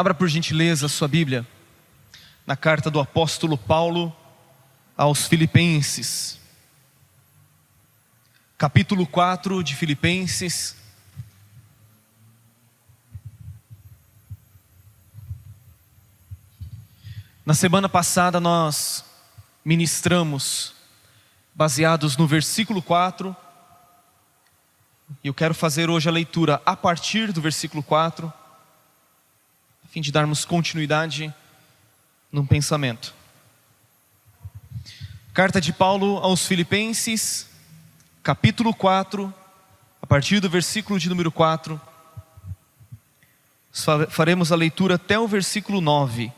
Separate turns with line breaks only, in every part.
Abra por gentileza a sua Bíblia na carta do apóstolo Paulo aos Filipenses, capítulo 4 de Filipenses. Na semana passada nós ministramos baseados no versículo 4, e eu quero fazer hoje a leitura a partir do versículo 4, a fim de darmos continuidade no pensamento. Carta de Paulo aos Filipenses, capítulo 4, a partir do versículo de número 4, faremos a leitura até o versículo 9.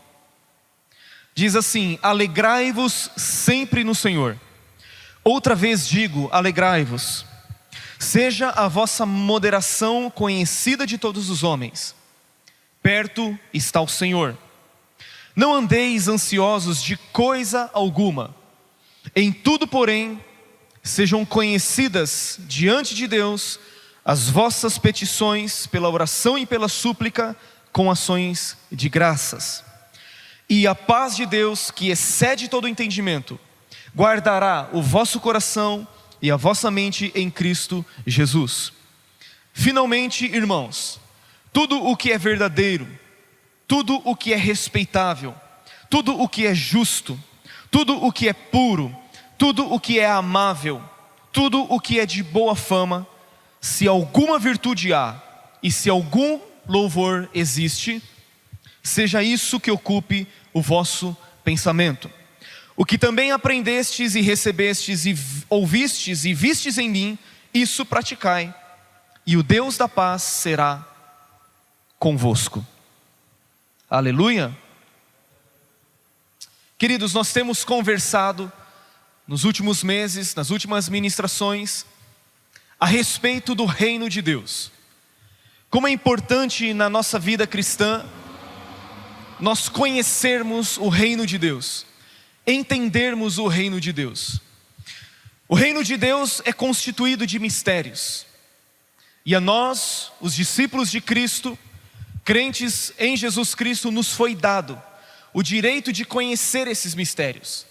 Diz assim: alegrai-vos sempre no Senhor. Outra vez digo, alegrai-vos. Seja a vossa moderação conhecida de todos os homens. Perto está o Senhor. Não andeis ansiosos de coisa alguma. Em tudo, porém, sejam conhecidas diante de Deus as vossas petições pela oração e pela súplica com ações de graças. E a paz de Deus, que excede todo o entendimento, guardará o vosso coração e a vossa mente em Cristo Jesus. Finalmente, irmãos, tudo o que é verdadeiro, tudo o que é respeitável, tudo o que é justo, tudo o que é puro, tudo o que é amável, tudo o que é de boa fama, se alguma virtude há e se algum louvor existe, seja isso que ocupe o vosso pensamento. O que também aprendestes e recebestes e ouvistes e vistes em mim, isso praticai, e o Deus da paz será convosco. Aleluia. Queridos, nós temos conversado nos últimos meses, nas últimas ministrações, a respeito do reino de Deus. Como é importante na nossa vida cristã nós conhecermos o reino de Deus, entendermos o reino de Deus. O reino de Deus é constituído de mistérios, e a nós, os discípulos de Cristo, crentes em Jesus Cristo, nos foi dado o direito de conhecer esses mistérios.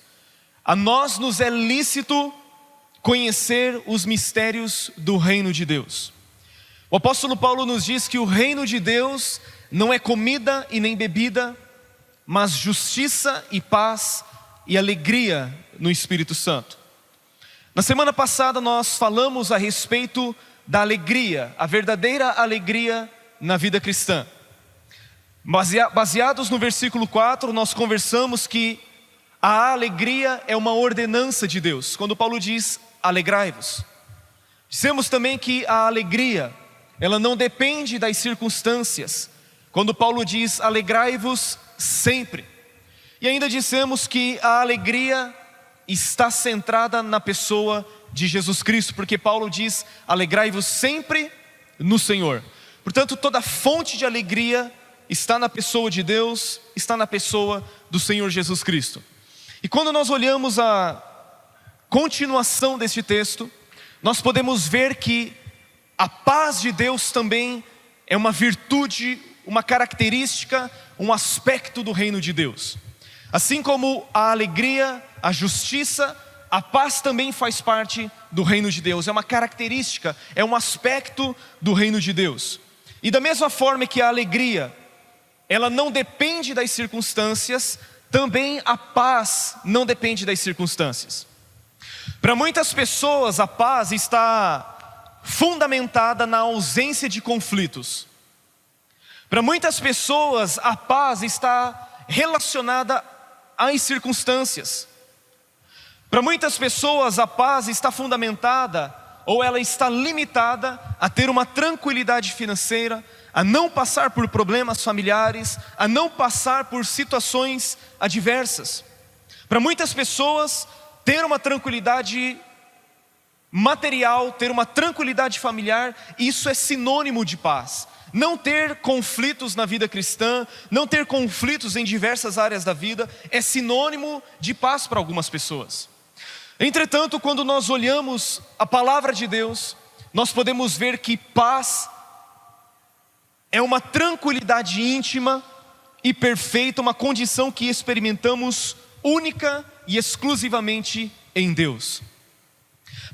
A nós nos é lícito conhecer os mistérios do reino de Deus. O apóstolo Paulo nos diz que o reino de Deus não é comida e nem bebida, mas justiça e paz e alegria no Espírito Santo. Na semana passada nós falamos a respeito da alegria, a verdadeira alegria na vida cristã. Baseados no versículo 4, nós conversamos que a alegria é uma ordenança de Deus, quando Paulo diz alegrai-vos. Dissemos também que a alegria, ela não depende das circunstâncias, quando Paulo diz alegrai-vos sempre. E ainda dissemos que a alegria está centrada na pessoa de Jesus Cristo, porque Paulo diz alegrai-vos sempre no Senhor. Portanto, toda fonte de alegria está na pessoa de Deus, está na pessoa do Senhor Jesus Cristo. E quando nós olhamos a continuação deste texto, nós podemos ver que a paz de Deus também é uma virtude, uma característica, um aspecto do reino de Deus. Assim como a alegria, a justiça, a paz também faz parte do reino de Deus. É uma característica, é um aspecto do reino de Deus. E da mesma forma que a alegria, ela não depende das circunstâncias, também a paz não depende das circunstâncias. Para muitas pessoas a paz está fundamentada na ausência de conflitos. Para muitas pessoas a paz está relacionada às circunstâncias. Para muitas pessoas a paz está fundamentada, ou ela está limitada a ter uma tranquilidade financeira, a não passar por problemas familiares, a não passar por situações adversas. Para muitas pessoas, ter uma tranquilidade material, ter uma tranquilidade familiar, isso é sinônimo de paz. Não ter conflitos na vida cristã, não ter conflitos em diversas áreas da vida, é sinônimo de paz para algumas pessoas. Entretanto, quando nós olhamos a palavra de Deus, nós podemos ver que paz é uma tranquilidade íntima, e perfeita, uma condição que experimentamos única e exclusivamente em Deus.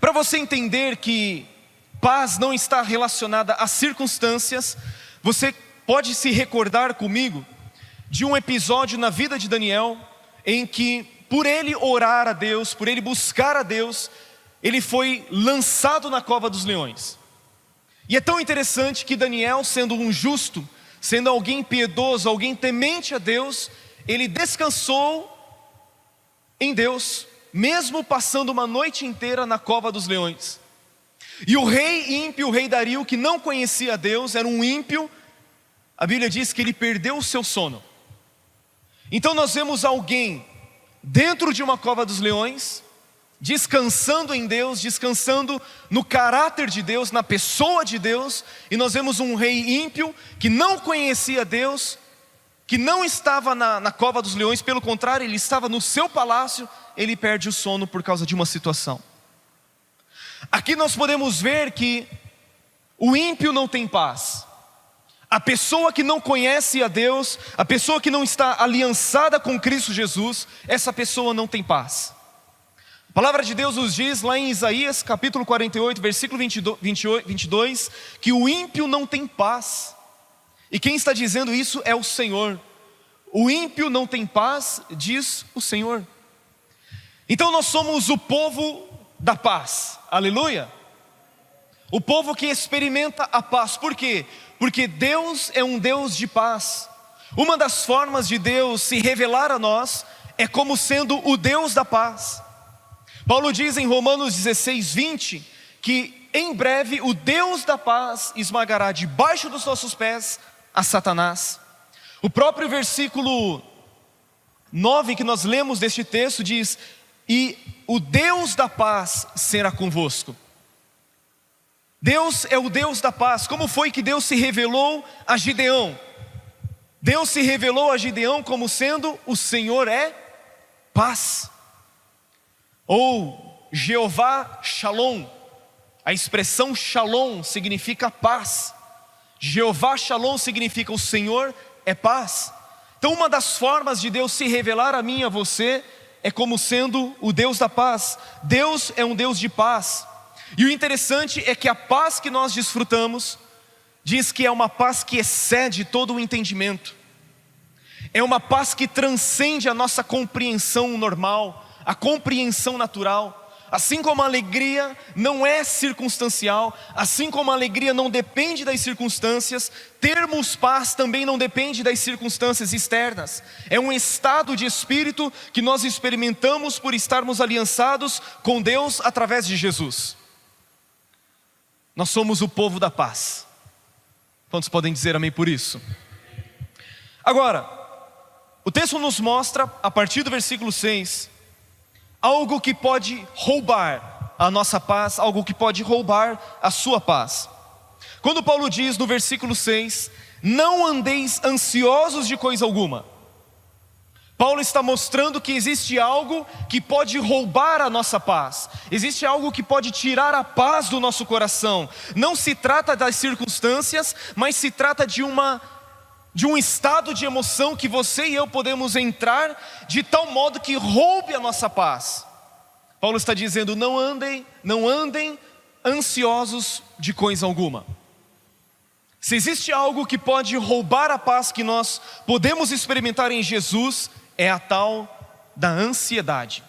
Para você entender que paz não está relacionada às circunstâncias, você pode se recordar comigo de um episódio na vida de Daniel, em que por ele orar a Deus, por ele buscar a Deus, ele foi lançado na cova dos leões. E é tão interessante que Daniel, sendo um justo, sendo alguém piedoso, alguém temente a Deus, ele descansou em Deus, mesmo passando uma noite inteira na cova dos leões. E o rei ímpio, o rei Dario, que não conhecia Deus, era um ímpio, a Bíblia diz que ele perdeu o seu sono. Então nós vemos alguém dentro de uma cova dos leões, descansando em Deus, descansando no caráter de Deus, na pessoa de Deus. E nós vemos um rei ímpio que não conhecia Deus, que não estava na cova dos leões, pelo contrário, ele estava no seu palácio, ele perde o sono por causa de uma situação. Aqui nós podemos ver que o ímpio não tem paz. A pessoa que não conhece a Deus, a pessoa que não está aliançada com Cristo Jesus, essa pessoa não tem paz. A palavra de Deus nos diz lá em Isaías capítulo 48, versículo 22, que o ímpio não tem paz. E quem está dizendo isso é o Senhor. O ímpio não tem paz, diz o Senhor. Então nós somos o povo da paz, aleluia. O povo que experimenta a paz. Por quê? Porque Deus é um Deus de paz. Uma das formas de Deus se revelar a nós é como sendo o Deus da paz. Paulo diz em Romanos 16, 20, que em breve o Deus da paz esmagará debaixo dos nossos pés a Satanás. O próprio versículo 9 que nós lemos deste texto diz: e o Deus da paz será convosco. Deus é o Deus da paz. Como foi que Deus se revelou a Gideão? Deus se revelou a Gideão como sendo o Senhor é paz. Ou Jeová Shalom. A expressão Shalom significa paz. Jeová Shalom significa o Senhor é paz. Então uma das formas de Deus se revelar a mim e a você é como sendo o Deus da paz. Deus é um Deus de paz. E o interessante é que a paz que nós desfrutamos, diz que é uma paz que excede todo o entendimento. É uma paz que transcende a nossa compreensão normal, a compreensão natural. Assim como a alegria não é circunstancial, assim como a alegria não depende das circunstâncias, termos paz também não depende das circunstâncias externas. É um estado de espírito que nós experimentamos por estarmos aliançados com Deus através de Jesus. Nós somos o povo da paz. Quantos podem dizer amém por isso? Agora, o texto nos mostra, a partir do versículo 6, algo que pode roubar a nossa paz, algo que pode roubar a sua paz. Quando Paulo diz no versículo 6, não andeis ansiosos de coisa alguma, Paulo está mostrando que existe algo que pode roubar a nossa paz. Existe algo que pode tirar a paz do nosso coração. Não se trata das circunstâncias, mas se trata de um estado de emoção que você e eu podemos entrar de tal modo que roube a nossa paz. Paulo está dizendo: não andem ansiosos de coisa alguma. Se existe algo que pode roubar a paz que nós podemos experimentar em Jesus, é a tal da ansiedade.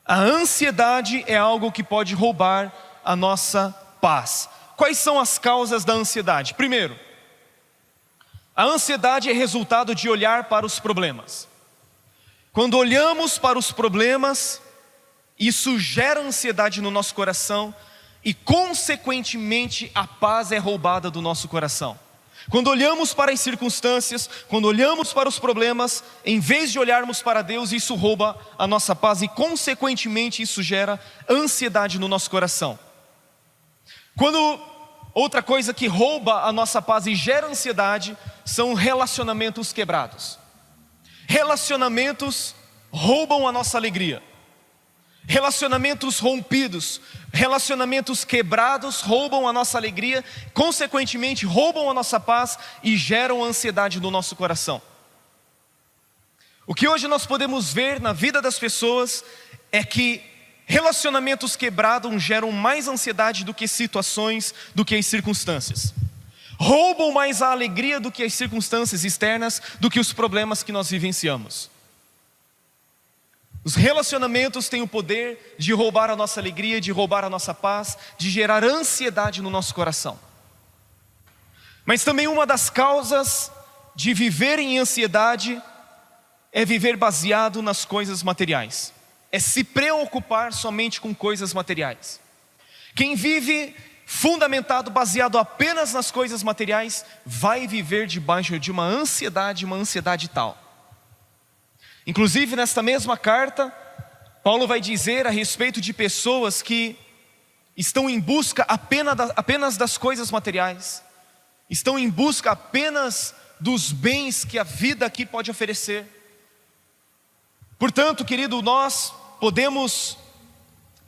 A ansiedade é algo que pode roubar a nossa paz. Quais são as causas da ansiedade? Primeiro, a ansiedade é resultado de olhar para os problemas. Quando olhamos para os problemas, isso gera ansiedade no nosso coração e consequentemente a paz é roubada do nosso coração. Quando olhamos para as circunstâncias, quando olhamos para os problemas, em vez de olharmos para Deus, isso rouba a nossa paz e consequentemente isso gera ansiedade no nosso coração. Outra coisa que rouba a nossa paz e gera ansiedade são relacionamentos quebrados. Relacionamentos roubam a nossa alegria. Relacionamentos rompidos, relacionamentos quebrados roubam a nossa alegria, consequentemente roubam a nossa paz e geram ansiedade no nosso coração. O que hoje nós podemos ver na vida das pessoas é que relacionamentos quebrados geram mais ansiedade do que situações, do que as circunstâncias. Roubam mais a alegria do que as circunstâncias externas, do que os problemas que nós vivenciamos. Os relacionamentos têm o poder de roubar a nossa alegria, de roubar a nossa paz, de gerar ansiedade no nosso coração. Mas também uma das causas de viver em ansiedade é viver baseado nas coisas materiais. É se preocupar somente com coisas materiais. Quem vive fundamentado, baseado apenas nas coisas materiais, vai viver debaixo de uma ansiedade tal. Inclusive nesta mesma carta, Paulo vai dizer a respeito de pessoas que estão em busca apenas das coisas materiais, estão em busca apenas dos bens que a vida aqui pode oferecer. Portanto, querido, nós podemos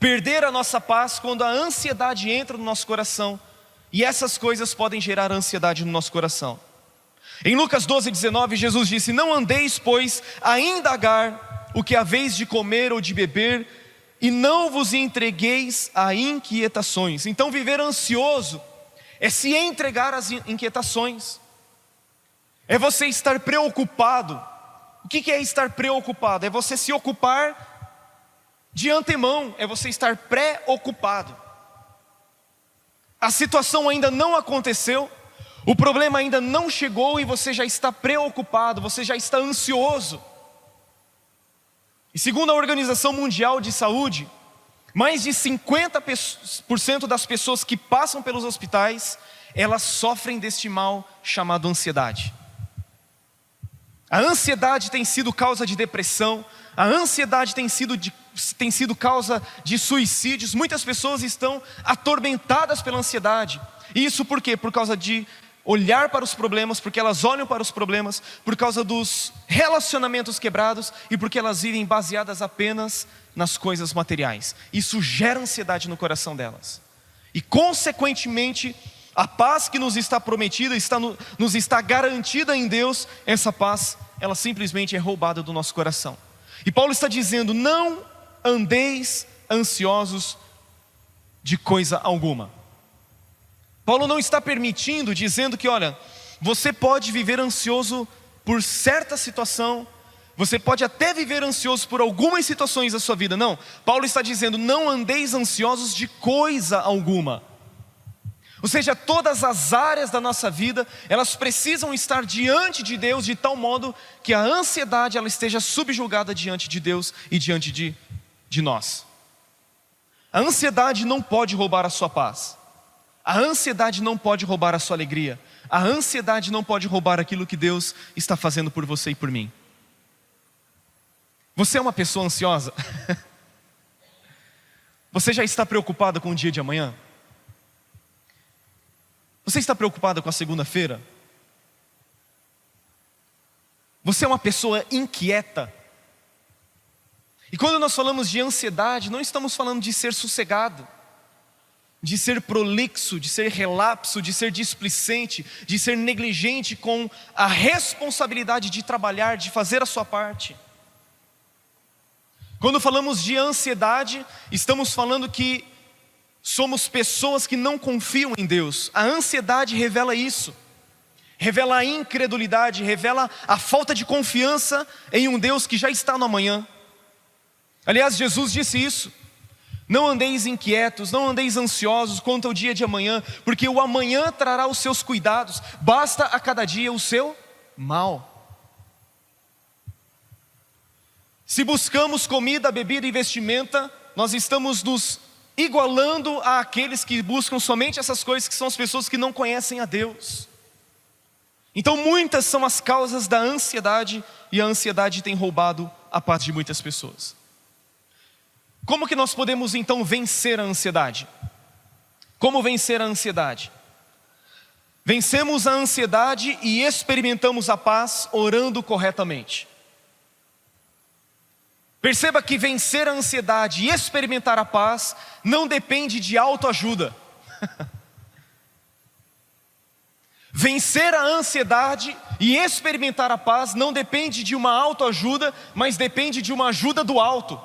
perder a nossa paz quando a ansiedade entra no nosso coração, e essas coisas podem gerar ansiedade no nosso coração. Em Lucas 12:19, Jesus disse: não andeis, pois, a indagar o que haveis de comer ou de beber, e não vos entregueis a inquietações. Então viver ansioso é se entregar às inquietações, é você estar preocupado. O que é estar preocupado? É você se ocupar de antemão, é você estar pré-ocupado. A situação ainda não aconteceu, o problema ainda não chegou e você já está preocupado, você já está ansioso. E segundo a Organização Mundial de Saúde, mais de 50% das pessoas que passam pelos hospitais, elas sofrem deste mal chamado ansiedade. A ansiedade tem sido causa de depressão, a ansiedade tem sido causa de suicídios. Muitas pessoas estão atormentadas pela ansiedade. E isso por quê? Por causa de olhar para os problemas, porque elas olham para os problemas, por causa dos relacionamentos quebrados e porque elas vivem baseadas apenas nas coisas materiais. Isso gera ansiedade no coração delas. E consequentemente, a paz que nos está prometida, nos está garantida em Deus, essa paz, ela simplesmente é roubada do nosso coração. E Paulo está dizendo: não andeis ansiosos de coisa alguma. Paulo não está permitindo, dizendo que, olha, você pode viver ansioso por certa situação, você pode até viver ansioso por algumas situações da sua vida. Não, Paulo está dizendo: não andeis ansiosos de coisa alguma. Ou seja, todas as áreas da nossa vida, elas precisam estar diante de Deus de tal modo que a ansiedade ela esteja subjugada diante de Deus e diante de nós. A ansiedade não pode roubar a sua paz. A ansiedade não pode roubar a sua alegria. A ansiedade não pode roubar aquilo que Deus está fazendo por você e por mim. Você é uma pessoa ansiosa? Você já está preocupado com o dia de amanhã? Você está preocupado com a segunda-feira? Você é uma pessoa inquieta? E quando nós falamos de ansiedade, não estamos falando de ser sossegado, de ser prolixo, de ser relapso, de ser displicente, de ser negligente com a responsabilidade de trabalhar, de fazer a sua parte. Quando falamos de ansiedade, estamos falando que somos pessoas que não confiam em Deus. A ansiedade revela isso, revela a incredulidade, revela a falta de confiança em um Deus que já está no amanhã. Aliás, Jesus disse isso: não andeis inquietos, não andeis ansiosos quanto ao dia de amanhã, porque o amanhã trará os seus cuidados, basta a cada dia o seu mal. Se buscamos comida, bebida e vestimenta, nós estamos nos igualando àqueles que buscam somente essas coisas, que são as pessoas que não conhecem a Deus. Então muitas são as causas da ansiedade, e a ansiedade tem roubado a paz de muitas pessoas. Como que nós podemos então vencer a ansiedade? Como vencer a ansiedade? Vencemos a ansiedade e experimentamos a paz orando corretamente. Perceba que vencer a ansiedade e experimentar a paz não depende de autoajuda. Vencer a ansiedade e experimentar a paz não depende de uma autoajuda, mas depende de uma ajuda do alto.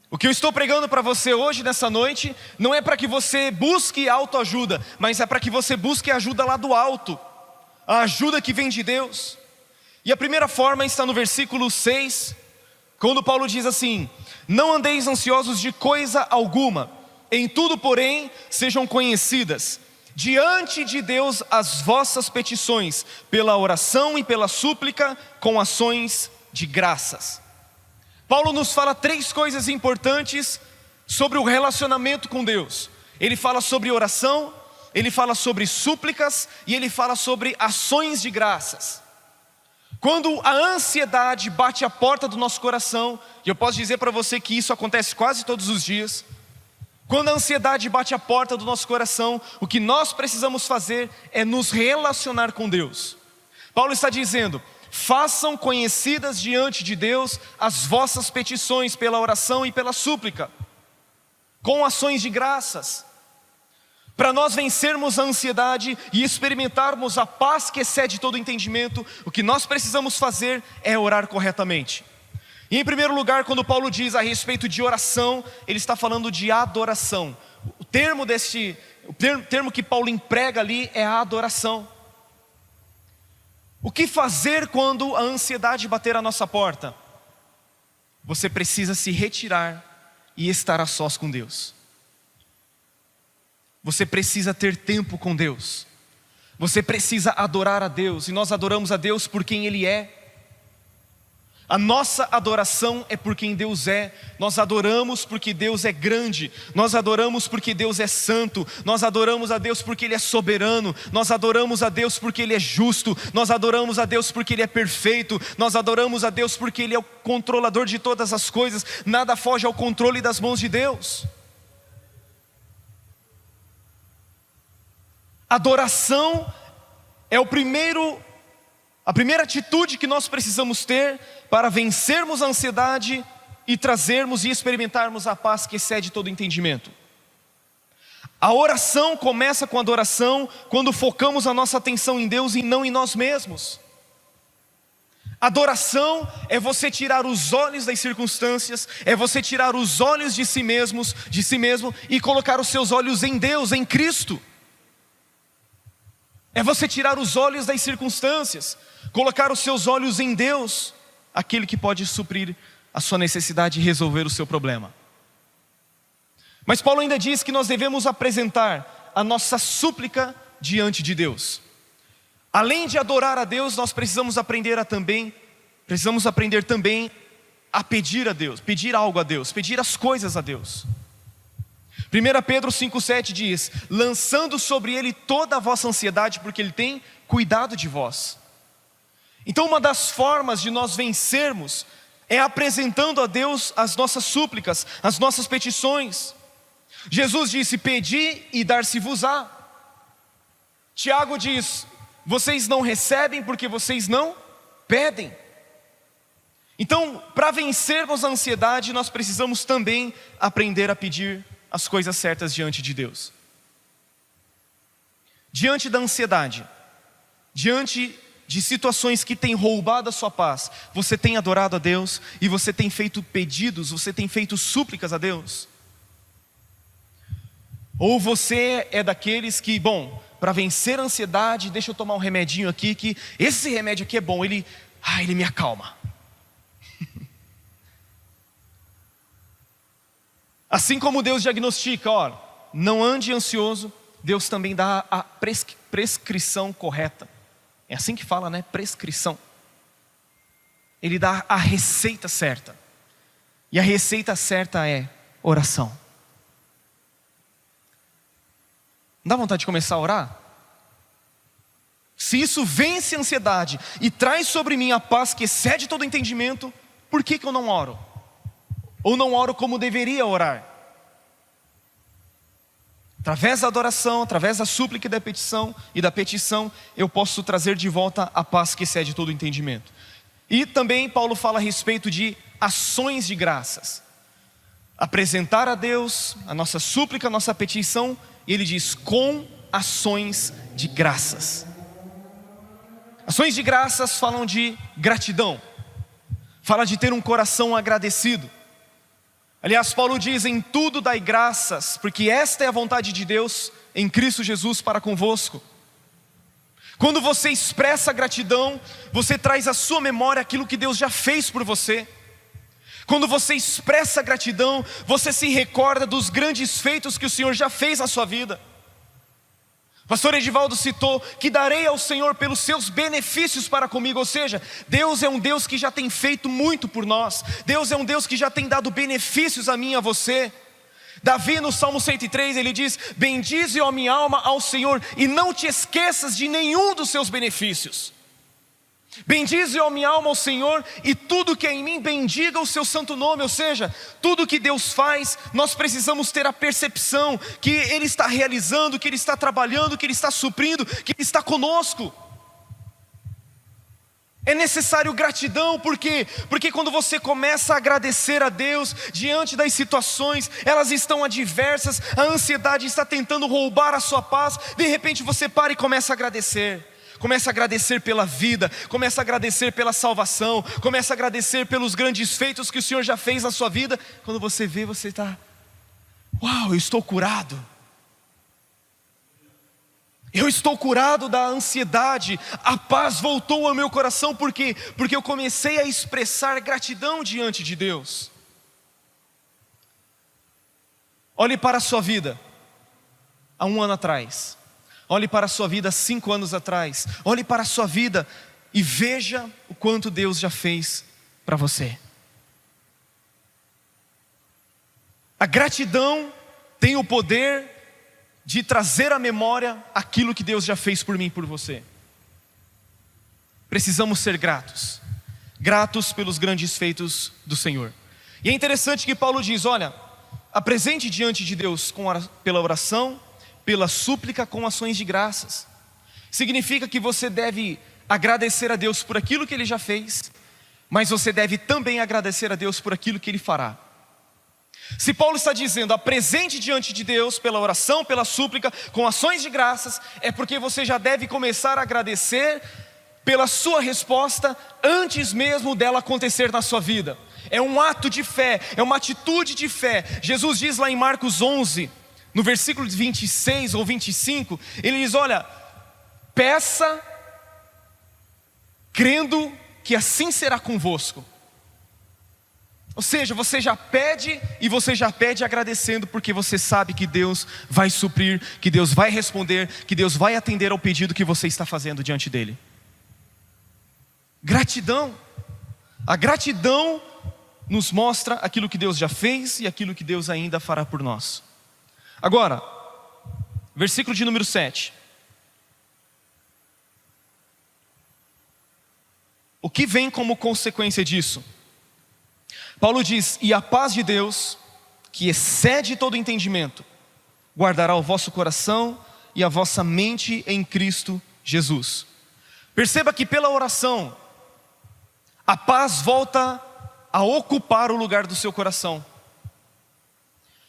O que eu estou pregando para você hoje, nessa noite, não é para que você busque autoajuda, mas é para que você busque ajuda lá do alto, a ajuda que vem de Deus. E a primeira forma está no versículo 6, quando Paulo diz assim: não andeis ansiosos de coisa alguma, em tudo porém sejam conhecidas diante de Deus as vossas petições, pela oração e pela súplica, com ações de graças. Paulo nos fala 3 coisas importantes sobre o relacionamento com Deus. Ele fala sobre oração, ele fala sobre súplicas e ele fala sobre ações de graças. Quando a ansiedade bate a porta do nosso coração, e eu posso dizer para você que isso acontece quase todos os dias, quando a ansiedade bate a porta do nosso coração, o que nós precisamos fazer é nos relacionar com Deus. Paulo está dizendo: façam conhecidas diante de Deus as vossas petições pela oração e pela súplica, com ações de graças. Para nós vencermos a ansiedade e experimentarmos a paz que excede todo entendimento, o que nós precisamos fazer é orar corretamente. E em primeiro lugar, quando Paulo diz a respeito de oração, ele está falando de adoração. O termo que Paulo emprega ali é a adoração. O que fazer quando a ansiedade bater à nossa porta? Você precisa se retirar e estar a sós com Deus. Você precisa ter tempo com Deus. Você precisa adorar a Deus. E nós adoramos a Deus por quem Ele é. A nossa adoração é por quem Deus é. Nós adoramos porque Deus é grande. Nós adoramos porque Deus é santo. Nós adoramos a Deus porque Ele é soberano. Nós adoramos a Deus porque Ele é justo. Nós adoramos a Deus porque Ele é perfeito. Nós adoramos a Deus porque Ele é o controlador de todas as coisas. Nada foge ao controle das mãos de Deus. Adoração é a primeira atitude que nós precisamos ter para vencermos a ansiedade e trazermos e experimentarmos a paz que excede todo entendimento. A oração começa com a adoração quando focamos a nossa atenção em Deus e não em nós mesmos. Adoração é você tirar os olhos das circunstâncias, é você tirar os olhos de si mesmo e colocar os seus olhos em Deus, em Cristo. É você tirar os olhos das circunstâncias, colocar os seus olhos em Deus, aquele que pode suprir a sua necessidade e resolver o seu problema. Mas Paulo ainda diz que nós devemos apresentar a nossa súplica diante de Deus. Além de adorar a Deus, nós precisamos aprender também a pedir a Deus, pedir algo a Deus, pedir as coisas a Deus. 1 Pedro 5,7 diz: lançando sobre Ele toda a vossa ansiedade, porque Ele tem cuidado de vós. Então uma das formas de nós vencermos é apresentando a Deus as nossas súplicas, as nossas petições. Jesus disse: pedi e dar-se-vos-á. Tiago diz: vocês não recebem porque vocês não pedem. Então, para vencermos a ansiedade, nós precisamos também aprender a pedir as coisas certas diante de Deus. Diante da ansiedade, diante de situações que têm roubado a sua paz, você tem adorado a Deus e você tem feito pedidos, você tem feito súplicas a Deus? Ou você é daqueles que, para vencer a ansiedade, deixa eu tomar um remedinho aqui, que esse remédio aqui é bom, ele me acalma. Assim como Deus diagnostica, não ande ansioso, Deus também dá a prescrição correta. É assim que fala, né? Prescrição. Ele dá a receita certa. E a receita certa é oração. Não dá vontade de começar a orar? Se isso vence a ansiedade e traz sobre mim a paz que excede todo entendimento, por que eu não oro? Ou não oro como deveria orar? Através da adoração, através da súplica e da petição, eu posso trazer de volta a paz que excede todo entendimento. E também Paulo fala a respeito de ações de graças. Apresentar a Deus a nossa súplica, a nossa petição, e ele diz com ações de graças. Ações de graças falam de gratidão, fala de ter um coração agradecido. Aliás, Paulo diz: em tudo dai graças, porque esta é a vontade de Deus em Cristo Jesus para convosco. Quando você expressa gratidão, você traz à sua memória aquilo que Deus já fez por você. Quando você expressa gratidão, você se recorda dos grandes feitos que o Senhor já fez na sua vida. O pastor Edivaldo citou que darei ao Senhor pelos seus benefícios para comigo. Ou seja, Deus é um Deus que já tem feito muito por nós. Deus é um Deus que já tem dado benefícios a mim e a você. Davi no Salmo 103 ele diz: bendize, ó minha alma, ao Senhor, e não te esqueças de nenhum dos seus benefícios. Bendize, ó minha alma, ao Senhor, e tudo que é em mim bendiga o seu santo nome. Ou seja, tudo que Deus faz, nós precisamos ter a percepção que Ele está realizando, que Ele está trabalhando, que Ele está suprindo, que Ele está conosco. É necessário gratidão, por quê? Porque quando você começa a agradecer a Deus diante das situações, elas estão adversas, a ansiedade está tentando roubar a sua paz, de repente você para e começa a agradecer. Começa a agradecer pela vida, começa a agradecer pela salvação, começa a agradecer pelos grandes feitos que o Senhor já fez na sua vida. Quando você vê, você está: uau, eu estou curado. Eu estou curado da ansiedade, a paz voltou ao meu coração. Por quê? Porque eu comecei a expressar gratidão diante de Deus. Olhe para a sua vida há 1 ano atrás. Olhe para a sua vida 5 anos atrás. Olhe para a sua vida e veja o quanto Deus já fez para você. A gratidão tem o poder de trazer à memória aquilo que Deus já fez por mim e por você. Precisamos ser gratos. Gratos pelos grandes feitos do Senhor. E é interessante que Paulo diz: olha, apresente diante de Deus pela oração, pela súplica, com ações de graças. Significa que você deve agradecer a Deus por aquilo que Ele já fez, mas você deve também agradecer a Deus por aquilo que Ele fará. Se Paulo está dizendo apresente diante de Deus pela oração, pela súplica, com ações de graças, é porque você já deve começar a agradecer pela sua resposta antes mesmo dela acontecer na sua vida. É um ato de fé, é uma atitude de fé. Jesus diz lá em Marcos 11, no versículo 26 ou 25, Ele diz: olha, peça crendo que assim será convosco. Ou seja, você já pede, e você já pede agradecendo, porque você sabe que Deus vai suprir, que Deus vai responder, que Deus vai atender ao pedido que você está fazendo diante dEle. Gratidão. A gratidão nos mostra aquilo que Deus já fez e aquilo que Deus ainda fará por nós. Agora, versículo de número 7. O que vem como consequência disso? Paulo diz: e a paz de Deus, que excede todo entendimento, guardará o vosso coração e a vossa mente em Cristo Jesus. Perceba que pela oração, a paz volta a ocupar o lugar do seu coração.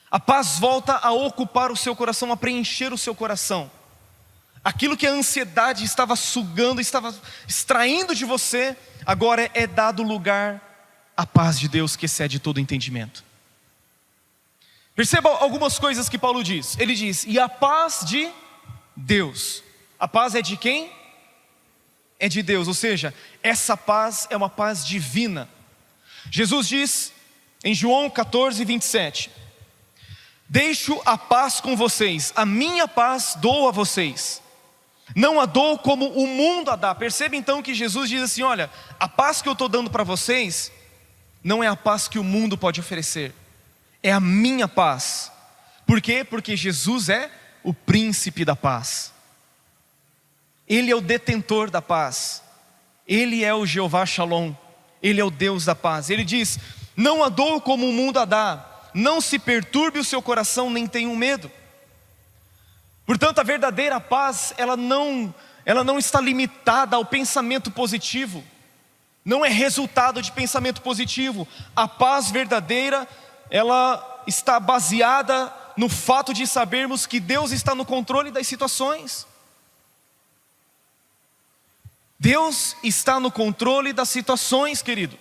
A paz volta a ocupar o seu coração, a preencher o seu coração. Aquilo que a ansiedade estava sugando, estava extraindo de você, agora é dado lugar à paz de Deus que excede todo entendimento. Perceba algumas coisas que Paulo diz. Ele diz: e a paz de Deus. A paz é de quem? É de Deus, ou seja, essa paz é uma paz divina. Jesus diz em João 14, 27: deixo a paz com vocês, a minha paz dou a vocês, não a dou como o mundo a dá. Perceba então que Jesus diz assim: olha, a paz que eu estou dando para vocês não é a paz que o mundo pode oferecer, é a minha paz. Por quê? Porque Jesus é o príncipe da paz. Ele é o detentor da paz. Ele é o Jeová Shalom. Ele é o Deus da paz. Ele diz: não a dou como o mundo a dá, não se perturbe o seu coração, nem tenham medo. Portanto, a verdadeira paz, ela não está limitada ao pensamento positivo. não é resultado de pensamento positivo. A paz verdadeira, ela está baseada no fato de sabermos que Deus está no controle das situações. Deus está no controle das situações, querido.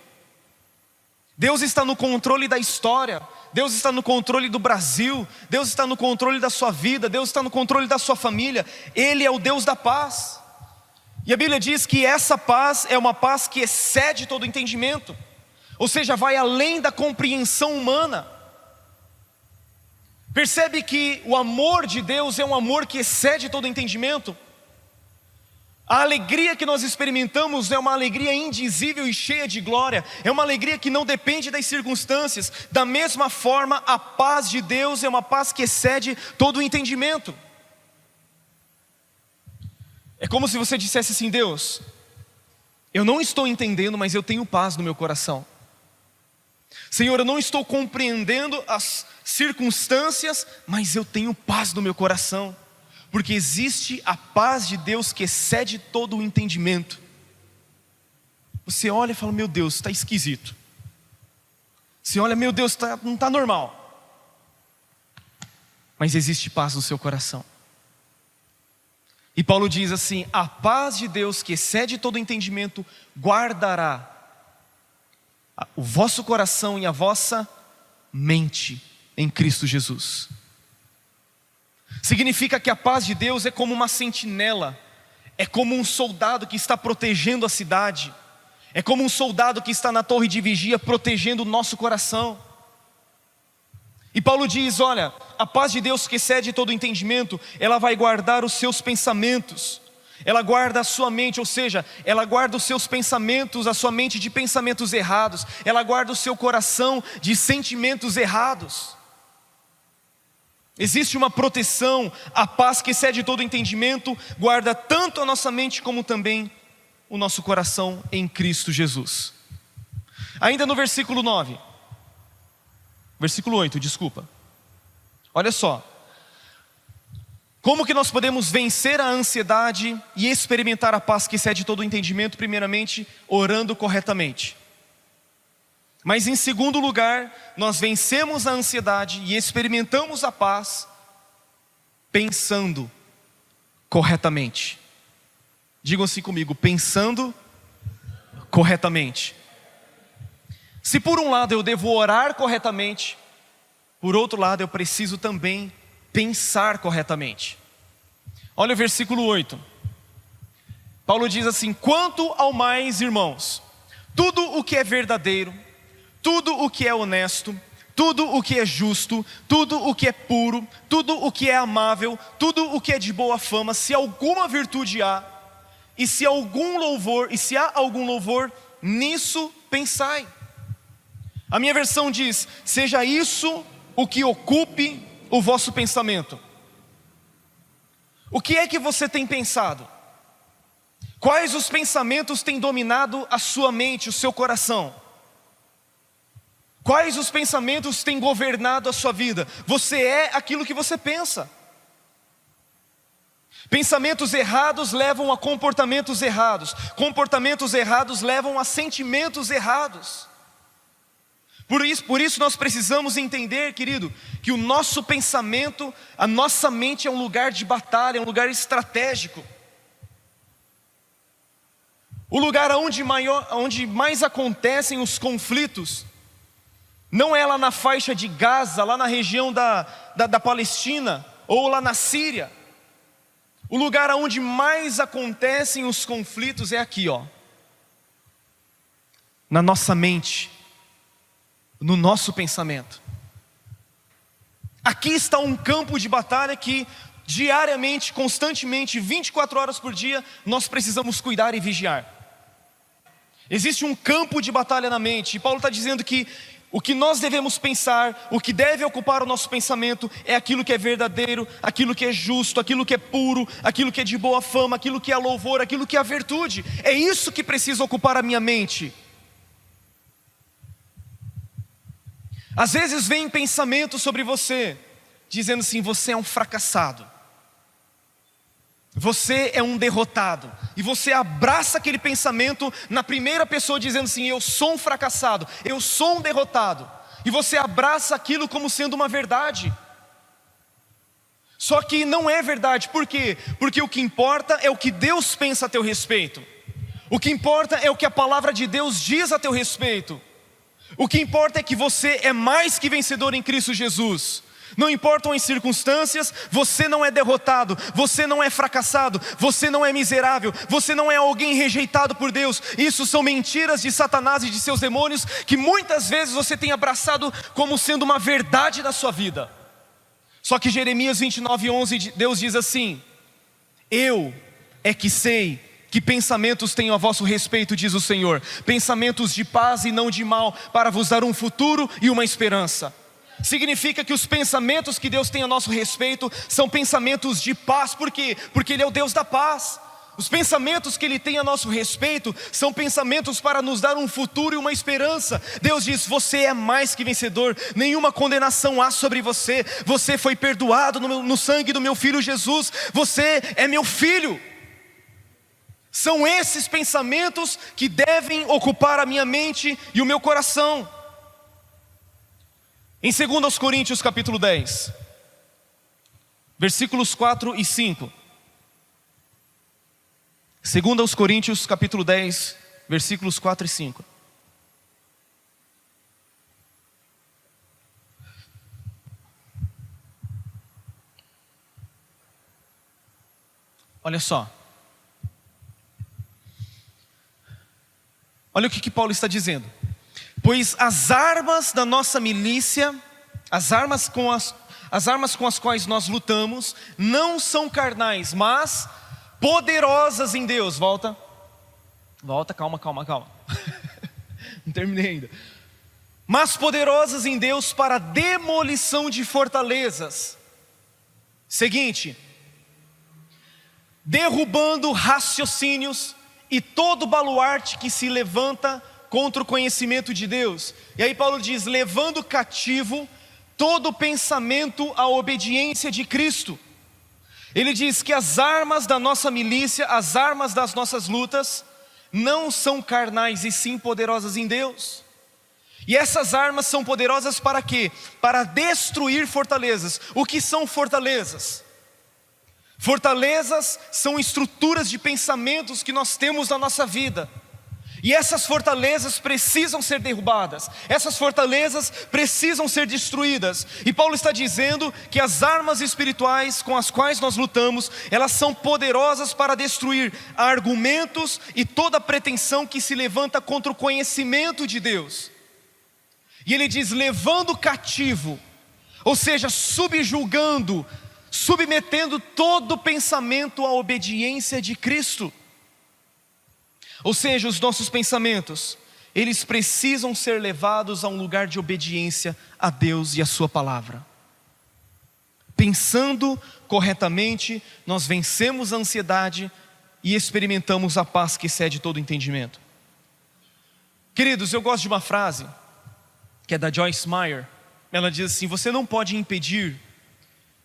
Deus está no controle da história. Deus está no controle do Brasil. Deus está no controle da sua vida. Deus está no controle da sua família. Ele é o Deus da paz. E a Bíblia diz que essa paz é uma paz que excede todo entendimento. Ou seja, vai além da compreensão humana. Percebe que o amor de Deus é um amor que excede todo entendimento? A alegria que nós experimentamos é uma alegria indizível e cheia de glória. É uma alegria que não depende das circunstâncias. Da mesma forma, a paz de Deus é uma paz que excede todo o entendimento. É como se você dissesse assim: Deus, eu não estou entendendo, mas eu tenho paz no meu coração. Senhor, eu não estou compreendendo as circunstâncias, mas eu tenho paz no meu coração. Porque existe a paz de Deus que excede todo o entendimento. Você olha e fala: meu Deus, está esquisito. Você olha: meu Deus, não está normal. Mas existe paz no seu coração. E Paulo diz assim: a paz de Deus que excede todo o entendimento guardará o vosso coração e a vossa mente em Cristo Jesus. Significa que a paz de Deus é como uma sentinela, é como um soldado que está protegendo a cidade, é como um soldado que está na torre de vigia protegendo o nosso coração. E Paulo diz: olha, a paz de Deus que excede todo o entendimento, ela vai guardar os seus pensamentos, ela guarda a sua mente, ou seja, ela guarda os seus pensamentos, a sua mente de pensamentos errados, ela guarda o seu coração de sentimentos errados. Existe uma proteção. A paz que excede todo entendimento guarda tanto a nossa mente como também o nosso coração em Cristo Jesus. Ainda no versículo 9, versículo 8, desculpa. Olha só, como que nós podemos vencer a ansiedade e experimentar a paz que excede todo o entendimento? Primeiramente, orando corretamente. Mas em segundo lugar, nós vencemos a ansiedade e experimentamos a paz pensando corretamente. Digam assim comigo: pensando corretamente. Se por um lado eu devo orar corretamente, por outro lado eu preciso também pensar corretamente. Olha o versículo 8. Paulo diz assim: quanto ao mais, irmãos, tudo o que é verdadeiro, tudo o que é honesto, tudo o que é justo, tudo o que é puro, tudo o que é amável, tudo o que é de boa fama, se alguma virtude há, e se há algum louvor, nisso pensai. A minha versão diz: seja isso o que ocupe o vosso pensamento. O que é que você tem pensado? Quais os pensamentos têm dominado a sua mente, o seu coração? Quais os pensamentos têm governado a sua vida? Você é aquilo que você pensa. Pensamentos errados levam a comportamentos errados. Comportamentos errados levam a sentimentos errados. Por isso nós precisamos entender, querido, que o nosso pensamento, a nossa mente é um lugar de batalha, é um lugar estratégico. O lugar onde mais acontecem os conflitos não é lá na faixa de Gaza, lá na região da Palestina, ou lá na Síria. O lugar onde mais acontecem os conflitos é aqui, ó, na nossa mente, no nosso pensamento. Aqui está um campo de batalha que diariamente, constantemente, 24 horas por dia, nós precisamos cuidar e vigiar. Existe um campo de batalha na mente, e Paulo está dizendo que o que nós devemos pensar, o que deve ocupar o nosso pensamento é aquilo que é verdadeiro, aquilo que é justo, aquilo que é puro, aquilo que é de boa fama, aquilo que é louvor, aquilo que é a virtude. É isso que precisa ocupar a minha mente. Às vezes vem pensamento sobre você, dizendo assim: você é um fracassado, você é um derrotado, e você abraça aquele pensamento na primeira pessoa dizendo assim: eu sou um fracassado, eu sou um derrotado, e você abraça aquilo como sendo uma verdade. Só que não é verdade. Por quê? Porque o que importa é o que Deus pensa a teu respeito. O que importa é o que a palavra de Deus diz a teu respeito. O que importa é que você é mais que vencedor em Cristo Jesus. Não importam as circunstâncias, você não é derrotado, você não é fracassado, você não é miserável, você não é alguém rejeitado por Deus. Isso são mentiras de Satanás e de seus demônios, que muitas vezes você tem abraçado como sendo uma verdade na sua vida. Só que Jeremias 29:11, Deus diz assim: eu é que sei que pensamentos tenho a vosso respeito, diz o Senhor, pensamentos de paz e não de mal, para vos dar um futuro e uma esperança. Significa que os pensamentos que Deus tem a nosso respeito são pensamentos de paz. Por quê? Porque Ele é o Deus da paz. Os pensamentos que Ele tem a nosso respeito são pensamentos para nos dar um futuro e uma esperança. Deus diz: você é mais que vencedor, nenhuma condenação há sobre você, você foi perdoado no sangue do meu Filho Jesus, você é meu filho. São esses pensamentos que devem ocupar a minha mente e o meu coração. Em 2 Coríntios capítulo 10, versículos 4 e 5. 2 Coríntios capítulo 10, versículos 4 e 5. Olha só. Olha o que Paulo está dizendo. Pois as armas da nossa milícia, as armas com as quais nós lutamos, não são carnais, mas poderosas em Deus. Volta, calma. Não terminei ainda. Mas poderosas em Deus para demolição de fortalezas. Seguinte: derrubando raciocínios e todo baluarte que se levanta contra o conhecimento de Deus. E aí Paulo diz: levando cativo todo pensamento à obediência de Cristo. Ele diz que as armas da nossa milícia, as armas das nossas lutas, não são carnais e sim poderosas em Deus. E essas armas são poderosas para quê? Para destruir fortalezas. O que são fortalezas? Fortalezas são estruturas de pensamentos que nós temos na nossa vida. E essas fortalezas precisam ser derrubadas, essas fortalezas precisam ser destruídas. E Paulo está dizendo que as armas espirituais com as quais nós lutamos, elas são poderosas para destruir argumentos e toda pretensão que se levanta contra o conhecimento de Deus. E ele diz: levando cativo, ou seja, subjugando, submetendo todo pensamento à obediência de Cristo. Ou seja, os nossos pensamentos, eles precisam ser levados a um lugar de obediência a Deus e a sua palavra. Pensando corretamente, nós vencemos a ansiedade e experimentamos a paz que excede todo entendimento. Queridos, eu gosto de uma frase que é da Joyce Meyer. Ela diz assim: você não pode impedir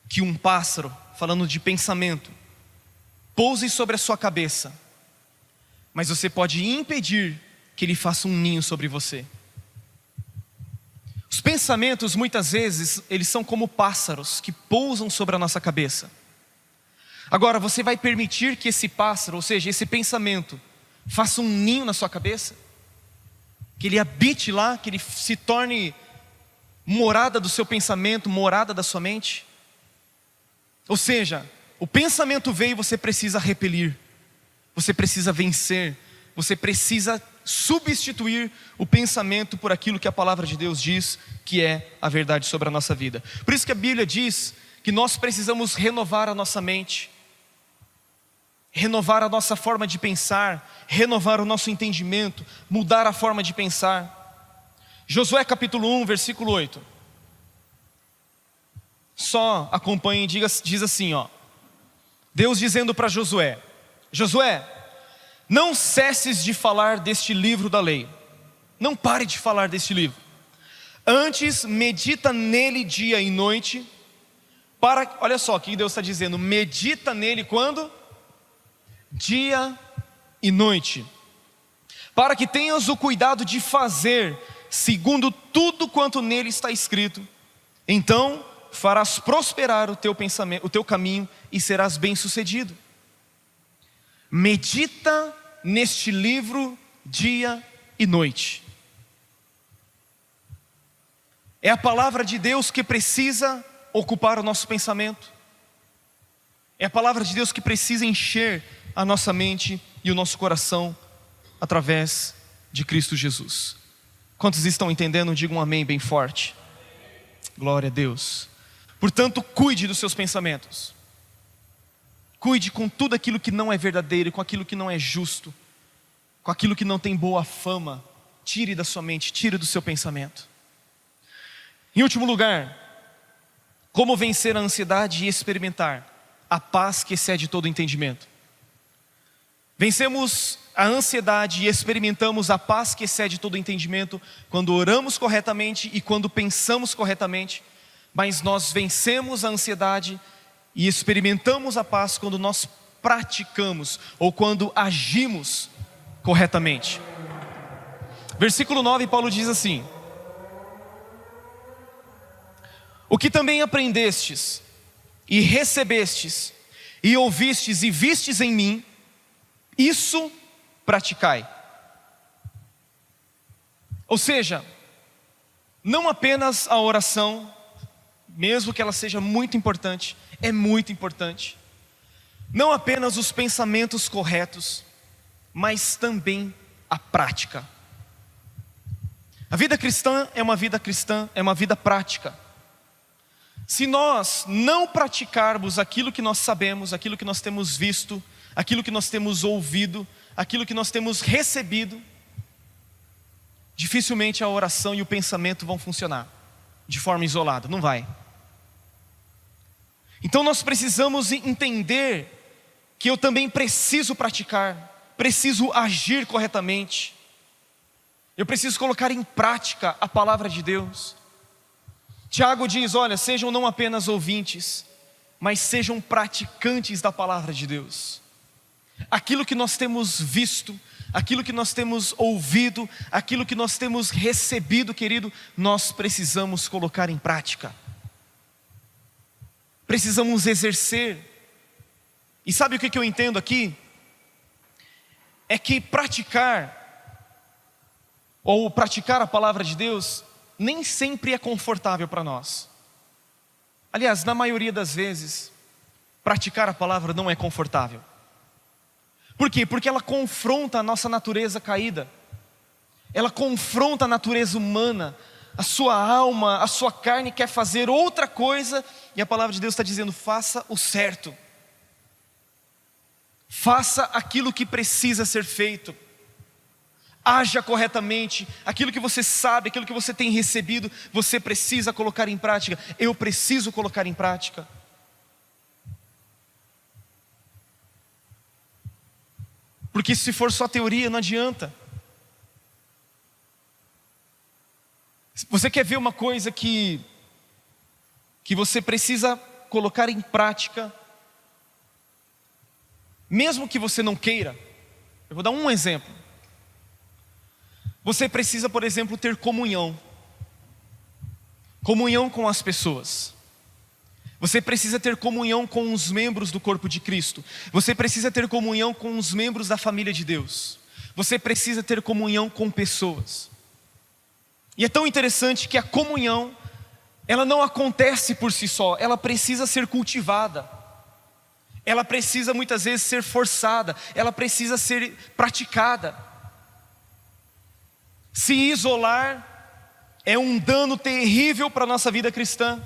que um pássaro, falando de pensamento, pouse sobre a sua cabeça, mas você pode impedir que ele faça um ninho sobre você. Os pensamentos, muitas vezes, eles são como pássaros que pousam sobre a nossa cabeça. Agora, você vai permitir que esse pássaro, ou seja, esse pensamento, faça um ninho na sua cabeça? Que ele habite lá, que ele se torne morada do seu pensamento, morada da sua mente? Ou seja, o pensamento veio e você precisa repelir. Você precisa vencer, você precisa substituir o pensamento por aquilo que a palavra de Deus diz que é a verdade sobre a nossa vida. Por isso que a Bíblia diz que nós precisamos renovar a nossa mente, renovar a nossa forma de pensar, renovar o nosso entendimento, mudar a forma de pensar. Josué capítulo 1, versículo 8. Só acompanhe e diz assim, ó. Deus dizendo para Josué: Josué, não cesses de falar deste livro da lei. Não pare de falar deste livro. Antes medita nele dia e noite. Olha só o que Deus está dizendo. Medita nele quando? dia e noite, para que tenhas o cuidado de fazer segundo tudo quanto nele está escrito. Então farás prosperar o teu pensamento, o teu caminho, e serás bem-sucedido. Medita neste livro dia e noite. É a palavra de Deus que precisa ocupar o nosso pensamento. É a palavra de Deus que precisa encher a nossa mente e o nosso coração através de Cristo Jesus. Quantos estão entendendo? Digam um amém bem forte. Glória a Deus. Portanto, cuide dos seus pensamentos. Cuide com tudo aquilo que não é verdadeiro, com aquilo que não é justo, com aquilo que não tem boa fama. Tire da sua mente, tire do seu pensamento. Em último lugar, como vencer a ansiedade e experimentar a paz que excede todo entendimento. Vencemos a ansiedade e experimentamos a paz que excede todo entendimento quando oramos corretamente e quando pensamos corretamente. Mas nós vencemos a ansiedade e experimentamos a paz quando nós praticamos ou quando agimos corretamente. Versículo 9, Paulo diz assim: o que também aprendestes e recebestes e ouvistes e vistes em mim, isso praticai. Ou seja, não apenas a oração, mesmo que ela seja muito importante, é muito importante. Não apenas os pensamentos corretos, mas também a prática. A vida cristã, é uma vida prática. Se nós não praticarmos aquilo que nós sabemos, aquilo que nós temos visto, aquilo que nós temos ouvido, aquilo que nós temos recebido, dificilmente a oração e o pensamento vão funcionar de forma isolada, não vai. Então nós precisamos entender que eu também preciso praticar, preciso agir corretamente. Eu preciso colocar em prática a palavra de Deus. Tiago diz, olha, sejam não apenas ouvintes, mas sejam praticantes da palavra de Deus. Aquilo que nós temos visto, aquilo que nós temos ouvido, aquilo que nós temos recebido, querido, nós precisamos colocar em prática. Precisamos exercer. E sabe o que eu entendo aqui? É que praticar a palavra de Deus nem sempre é confortável para nós. Aliás, na maioria das vezes, praticar a palavra não é confortável. Por quê? Porque ela confronta a nossa natureza caída. Ela confronta a natureza humana. A sua alma, a sua carne quer fazer outra coisa, e a palavra de Deus está dizendo, faça o certo. Faça aquilo que precisa ser feito. Haja corretamente. Aquilo que você sabe, aquilo que você tem recebido, você precisa colocar em prática. Eu preciso colocar em prática. Porque se for só teoria, não adianta. Você quer ver uma coisa que você precisa colocar em prática, mesmo que você não queira? Eu vou dar um exemplo. Você precisa, por exemplo, ter comunhão com as pessoas. Você precisa ter comunhão com os membros do corpo de Cristo. Você precisa ter comunhão com os membros da família de Deus. Você precisa ter comunhão com pessoas. E é tão interessante que a comunhão, ela não acontece por si só, ela precisa ser cultivada. Ela precisa muitas vezes ser forçada, ela precisa ser praticada. Se isolar é um dano terrível para a nossa vida cristã.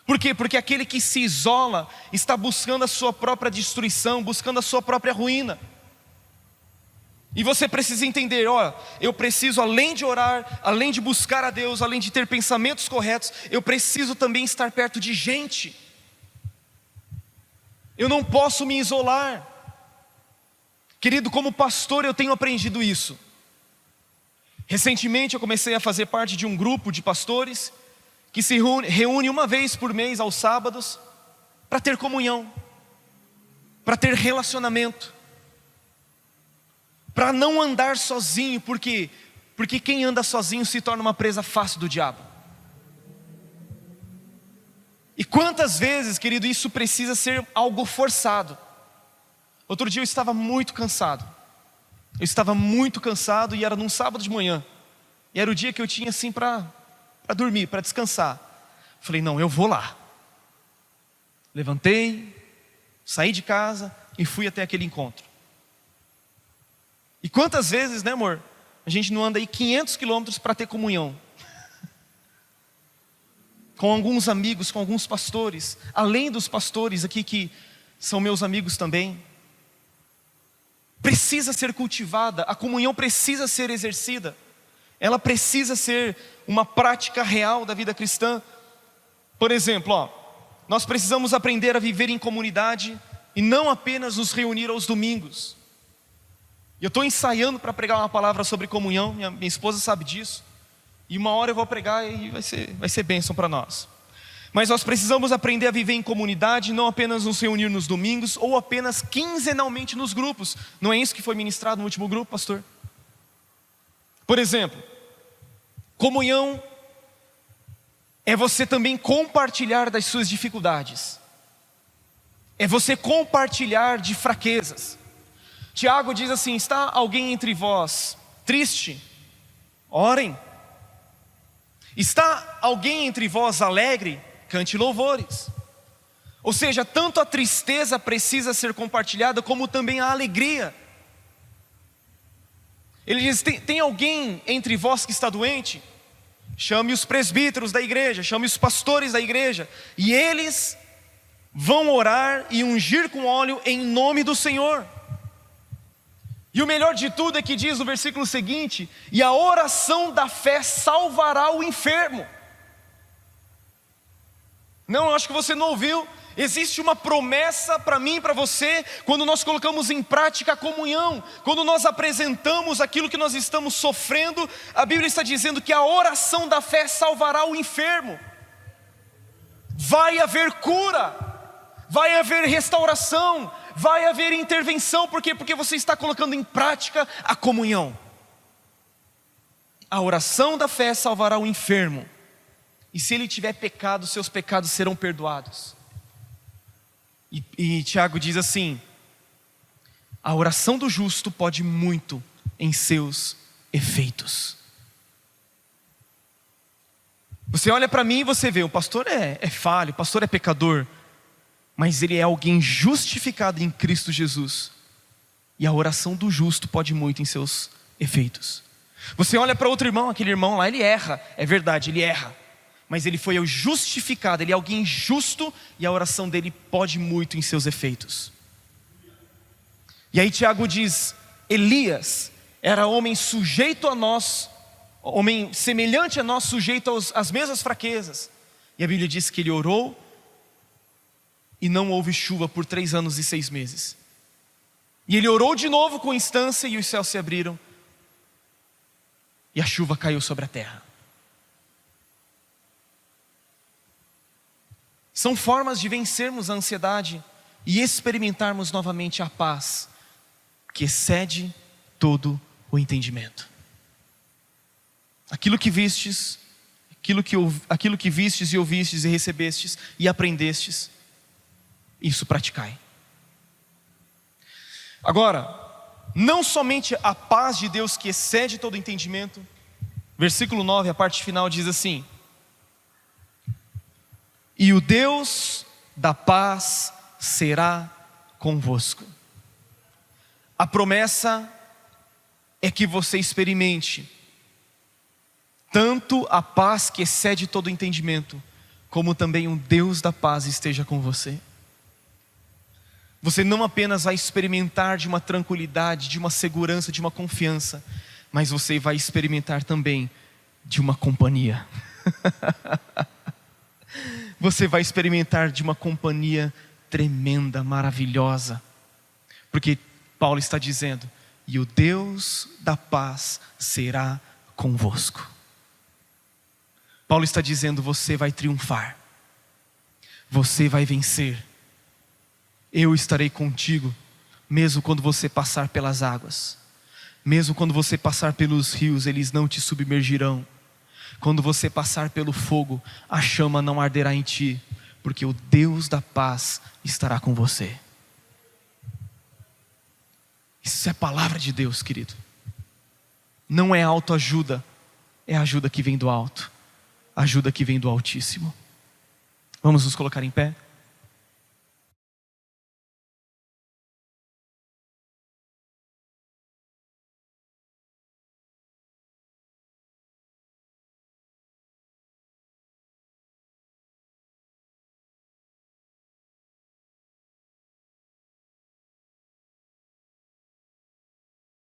Por quê? Porque aquele que se isola está buscando a sua própria destruição, buscando a sua própria ruína. E você precisa entender, eu preciso, além de orar, além de buscar a Deus, além de ter pensamentos corretos, eu preciso também estar perto de gente. Eu não posso me isolar. Querido, como pastor eu tenho aprendido isso. Recentemente eu comecei a fazer parte de um grupo de pastores que se reúne uma vez por mês aos sábados para ter comunhão, para ter relacionamento, para não andar sozinho, porque quem anda sozinho se torna uma presa fácil do diabo. E quantas vezes, querido, isso precisa ser algo forçado. Outro dia eu estava muito cansado. E era num sábado de manhã. E era o dia que eu tinha assim para dormir, para descansar. Falei, não, eu vou lá. Levantei, saí de casa e fui até aquele encontro. E quantas vezes, né, amor? A gente não anda aí 500 quilômetros para ter comunhão. Com alguns amigos, com alguns pastores, além dos pastores aqui que são meus amigos também. Precisa ser cultivada, a comunhão precisa ser exercida, ela precisa ser uma prática real da vida cristã. Por exemplo, nós precisamos aprender a viver em comunidade e não apenas nos reunir aos domingos. Eu estou ensaiando para pregar uma palavra sobre comunhão, minha esposa sabe disso. E uma hora eu vou pregar e vai ser bênção para nós. Mas nós precisamos aprender a viver em comunidade, não apenas nos reunir nos domingos, ou apenas quinzenalmente nos grupos. Não é isso que foi ministrado no último grupo, pastor? Por exemplo, comunhão é você também compartilhar das suas dificuldades. É você compartilhar de fraquezas. Tiago diz assim: está alguém entre vós triste? Orem. Está alguém entre vós alegre? Cante louvores. Ou seja, tanto a tristeza precisa ser compartilhada, como também a alegria. Ele diz: tem alguém entre vós que está doente? Chame os presbíteros da igreja, chame os pastores da igreja, e eles vão orar e ungir com óleo em nome do Senhor. E o melhor de tudo é que diz no versículo seguinte: e a oração da fé salvará o enfermo. Não, eu acho que você não ouviu. Existe uma promessa para mim e para você, quando nós colocamos em prática a comunhão, quando nós apresentamos aquilo que nós estamos sofrendo. A Bíblia está dizendo que a oração da fé salvará o enfermo. Vai haver cura, vai haver restauração, vai haver intervenção. Por quê? Porque você está colocando em prática a comunhão. A oração da fé salvará o enfermo, e se ele tiver pecado, seus pecados serão perdoados. E Tiago diz assim: a oração do justo pode muito em seus efeitos. Você olha para mim e você vê, o pastor é falho, o pastor é pecador, mas ele é alguém justificado em Cristo Jesus. E a oração do justo pode muito em seus efeitos. Você olha para outro irmão, aquele irmão lá, ele erra, é verdade, ele erra, mas ele foi justificado, ele é alguém justo, e a oração dele pode muito em seus efeitos. E aí Tiago diz: Elias era homem sujeito a nós, homem semelhante a nós, sujeito às mesmas fraquezas. E a Bíblia diz que ele orou e não houve chuva por 3 anos e 6 meses. E ele orou de novo com instância, e os céus se abriram, e a chuva caiu sobre a terra. São formas de vencermos a ansiedade e experimentarmos novamente a paz que excede todo o entendimento. Aquilo que vistes, aquilo que vistes e ouvistes e recebestes e aprendestes, isso praticai. Agora, não somente a paz de Deus que excede todo entendimento. Versículo 9, a parte final diz assim: e o Deus da paz será convosco. A promessa é que você experimente tanto a paz que excede todo entendimento, como também um Deus da paz esteja com você. Você não apenas vai experimentar de uma tranquilidade, de uma segurança, de uma confiança, mas você vai experimentar também de uma companhia. Você vai experimentar de uma companhia tremenda, maravilhosa. Porque Paulo está dizendo: e o Deus da paz será convosco. Paulo está dizendo: você vai triunfar, você vai vencer, Eu estarei contigo, mesmo quando você passar pelas águas. Mesmo quando você passar pelos rios, eles não te submergirão. Quando você passar pelo fogo, a chama não arderá em ti, porque o Deus da paz estará com você. Isso é a palavra de Deus, querido. Não é autoajuda, é ajuda que vem do alto, ajuda que vem do Altíssimo. Vamos nos colocar em pé?